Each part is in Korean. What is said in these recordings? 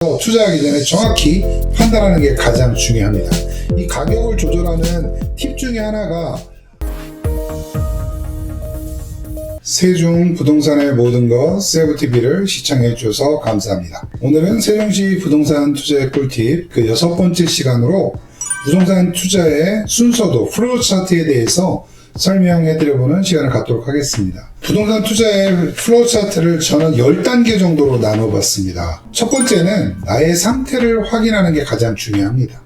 투자하기 전에 정확히 판단하는 게 가장 중요합니다. 이 가격을 조절하는 팁 중에 하나가 세종 부동산의 모든 것 세부TV를 시청해 주셔서 감사합니다. 오늘은 세종시 부동산 투자의 꿀팁 그 6번째 시간으로 부동산 투자의 순서도 플로우 차트에 대해서 설명해 드려보는 시간을 갖도록 하겠습니다. 부동산 투자의 플로우 차트를 저는 10단계 정도로 나눠봤습니다. 첫 번째는 나의 상태를 확인하는 게 가장 중요합니다.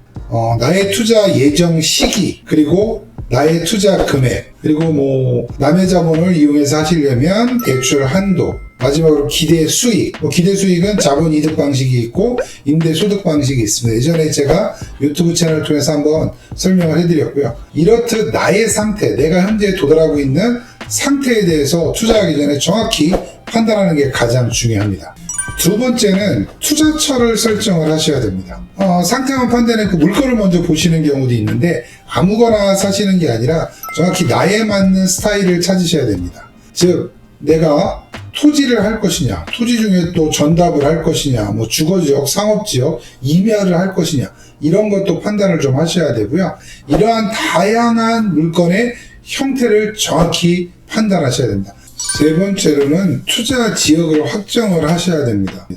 나의 투자 예정 시기, 그리고 나의 투자 금액, 그리고 남의 자본을 이용해서 하시려면 대출 한도, 마지막으로 기대 수익. 기대 수익은 자본 이득 방식이 있고 임대 소득 방식이 있습니다. 예전에 제가 유튜브 채널을 통해서 한번 설명을 해드렸고요. 이렇듯 나의 상태, 내가 현재 도달하고 있는 상태에 대해서 투자하기 전에 정확히 판단하는 게 가장 중요합니다. 두 번째는 투자처를 설정을 하셔야 됩니다. 상태만 판단해 그 물건을 먼저 보시는 경우도 있는데 아무거나 사시는 게 아니라 정확히 나에 맞는 스타일을 찾으셔야 됩니다. 즉 내가 토지를 할 것이냐, 토지 중에 또 전답을 할 것이냐, 주거지역, 상업지역, 임야를 할 것이냐, 이런 것도 판단을 좀 하셔야 되고요. 이러한 다양한 물건의 형태를 정확히 판단하셔야 됩니다. 세 번째로는 투자 지역을 확정을 하셔야 됩니다.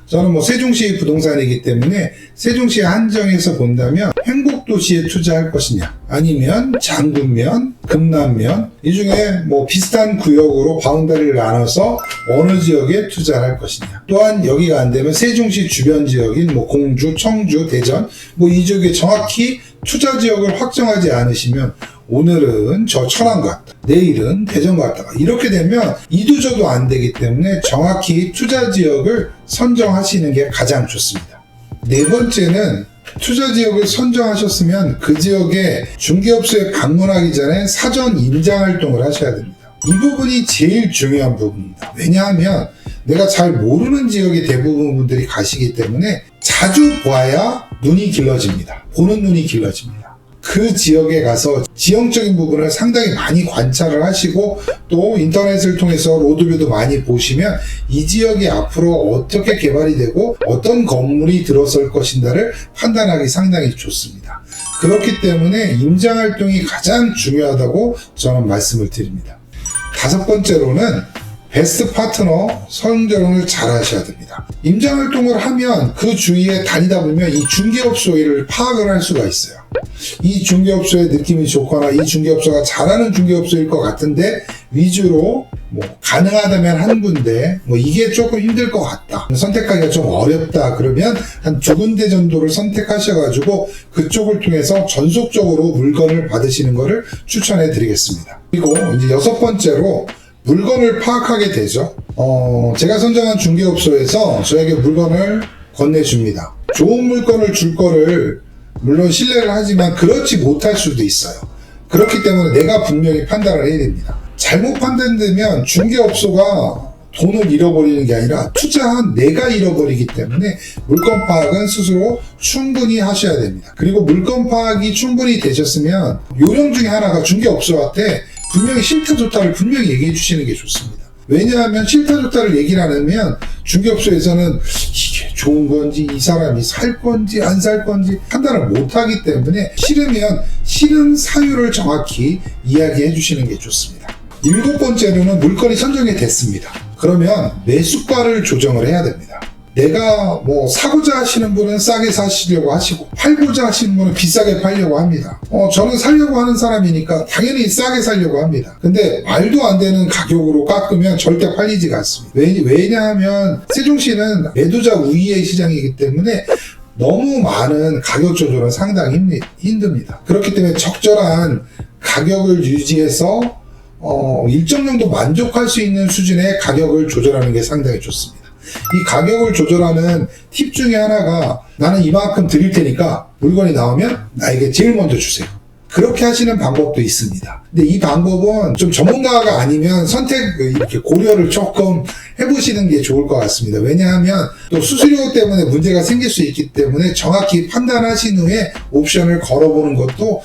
저는 세종시 부동산이기 때문에 세종시에 한정해서 본다면 행복도시에 투자할 것이냐, 아니면 장군면, 금남면, 이 중에 비슷한 구역으로 바운더리를 나눠서 어느 지역에 투자할 것이냐. 또한 여기가 안 되면 세종시 주변 지역인 공주, 청주, 대전, 이 지역에 정확히 투자 지역을 확정하지 않으시면 오늘은 저 천안 갔다, 내일은 대전 갔다가 이렇게 되면 이도저도 안 되기 때문에 정확히 투자 지역을 선정하시는 게 가장 좋습니다. 네 번째는 투자 지역을 선정하셨으면 그 지역에 중개업소에 방문하기 전에 사전 임장 활동을 하셔야 됩니다. 이 부분이 제일 중요한 부분입니다. 왜냐하면 내가 잘 모르는 지역에 대부분 분들이 가시기 때문에 자주 봐야 눈이 길러집니다. 보는 눈이 길러집니다. 그 지역에 가서 지형적인 부분을 상당히 많이 관찰을 하시고 또 인터넷을 통해서 로드뷰도 많이 보시면 이 지역이 앞으로 어떻게 개발이 되고 어떤 건물이 들어설 것인가를 판단하기 상당히 좋습니다. 그렇기 때문에 임장활동이 가장 중요하다고 저는 말씀을 드립니다. 다섯 번째로는 베스트 파트너 선정을 잘 하셔야 됩니다. 임장활동을 하면 그 주위에 다니다 보면 이 중개업소를 파악을 할 수가 있어요. 이 중개업소의 느낌이 좋거나 이 중개업소가 잘하는 중개업소일 것 같은데 위주로 가능하다면 한 군데 이게 조금 힘들 것 같다, 선택하기가 좀 어렵다, 그러면 한 2군데 정도를 선택하셔가지고 그쪽을 통해서 전속적으로 물건을 받으시는 것을 추천해 드리겠습니다. 그리고 이제 6번째로 물건을 파악하게 되죠. 제가 선정한 중개업소에서 저에게 물건을 건네줍니다. 좋은 물건을 줄 거를 물론 신뢰를 하지만 그렇지 못할 수도 있어요. 그렇기 때문에 내가 분명히 판단을 해야 됩니다. 잘못 판단되면 중개업소가 돈을 잃어버리는 게 아니라 투자한 내가 잃어버리기 때문에 물건 파악은 스스로 충분히 하셔야 됩니다. 그리고 물건 파악이 충분히 되셨으면 요령 중에 하나가 중개업소한테 분명히 싫다 좋다를 분명히 얘기해 주시는 게 좋습니다. 왜냐하면 싫다 좋다를 얘기를 안 하면 중개업소에서는 이게 좋은 건지 이 사람이 살 건지 안 살 건지 판단을 못 하기 때문에 싫으면 싫은 사유를 정확히 이야기해 주시는 게 좋습니다. 7번째로는 물건이 선정이 됐습니다. 그러면 매수가를 조정을 해야 됩니다. 내가 사고자 하시는 분은 싸게 사시려고 하시고 팔고자 하시는 분은 비싸게 팔려고 합니다. 저는 살려고 하는 사람이니까 당연히 싸게 살려고 합니다. 근데 말도 안 되는 가격으로 깎으면 절대 팔리지가 않습니다. 왜냐하면 세종시는 매도자 우위의 시장이기 때문에 너무 많은 가격 조절은 상당히 힘듭니다. 그렇기 때문에 적절한 가격을 유지해서 일정 정도 만족할 수 있는 수준의 가격을 조절하는 게 상당히 좋습니다. 이 가격을 조절하는 팁 중에 하나가 나는 이만큼 드릴 테니까 물건이 나오면 나에게 제일 먼저 주세요. 그렇게 하시는 방법도 있습니다. 근데 이 방법은 좀 전문가가 아니면 이렇게 고려를 조금 해보시는 게 좋을 것 같습니다. 왜냐하면 또 수수료 때문에 문제가 생길 수 있기 때문에 정확히 판단하신 후에 옵션을 걸어보는 것도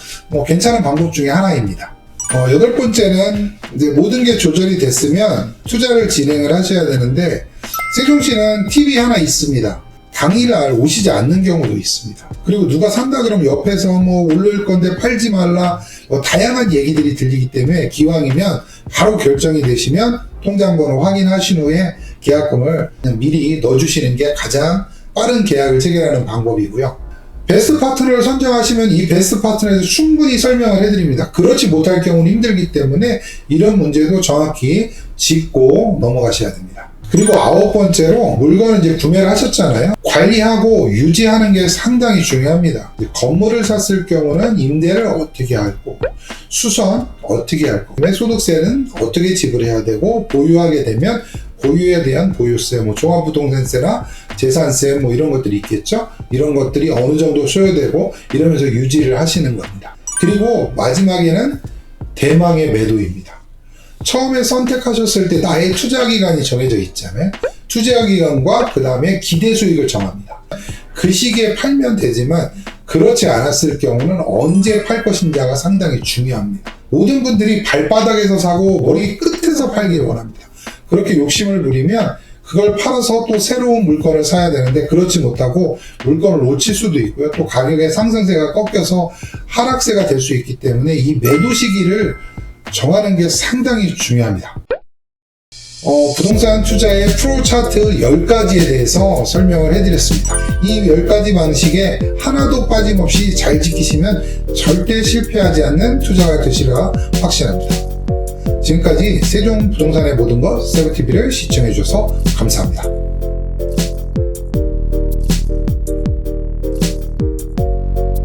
괜찮은 방법 중에 하나입니다. 8번째는 이제 모든 게 조절이 됐으면 투자를 진행을 하셔야 되는데 세종시는 팁이 하나 있습니다. 당일날 오시지 않는 경우도 있습니다. 그리고 누가 산다 그러면 옆에서 뭐 오를 건데 팔지 말라 뭐 다양한 얘기들이 들리기 때문에 기왕이면 바로 결정이 되시면 통장번호 확인하신 후에 계약금을 그냥 미리 넣어주시는 게 가장 빠른 계약을 체결하는 방법이고요. 베스트 파트너를 선정하시면 이 베스트 파트너에서 충분히 설명을 해드립니다. 그렇지 못할 경우는 힘들기 때문에 이런 문제도 정확히 짚고 넘어가셔야 됩니다. 그리고 9번째로 물건을 이제 구매를 하셨잖아요. 관리하고 유지하는 게 상당히 중요합니다. 건물을 샀을 경우는 임대를 어떻게 할고, 수선 어떻게 할고, 소득세는 어떻게 지불해야 되고, 보유하게 되면 보유에 대한 보유세, 뭐 종합부동산세나 재산세 뭐 이런 것들이 있겠죠. 이런 것들이 어느 정도 소요되고 이러면서 유지를 하시는 겁니다. 그리고 마지막에는 대망의 매도입니다. 처음에 선택하셨을 때 나의 투자 기간이 정해져 있잖아요. 투자 기간과 그 다음에 기대 수익을 정합니다. 그 시기에 팔면 되지만 그렇지 않았을 경우는 언제 팔 것인지가 상당히 중요합니다. 모든 분들이 발바닥에서 사고 머리 끝에서 팔기를 원합니다. 그렇게 욕심을 부리면 그걸 팔아서 또 새로운 물건을 사야 되는데 그렇지 못하고 물건을 놓칠 수도 있고요. 또 가격의 상승세가 꺾여서 하락세가 될 수 있기 때문에 이 매도 시기를 정하는 게 상당히 중요합니다. 부동산 투자의 프로 차트 10가지에 대해서 설명을 해드렸습니다. 이 10가지 방식에 하나도 빠짐없이 잘 지키시면 절대 실패하지 않는 투자가 되시리라 확신합니다. 지금까지 세종부동산의 모든 것 세부TV를 시청해주셔서 감사합니다.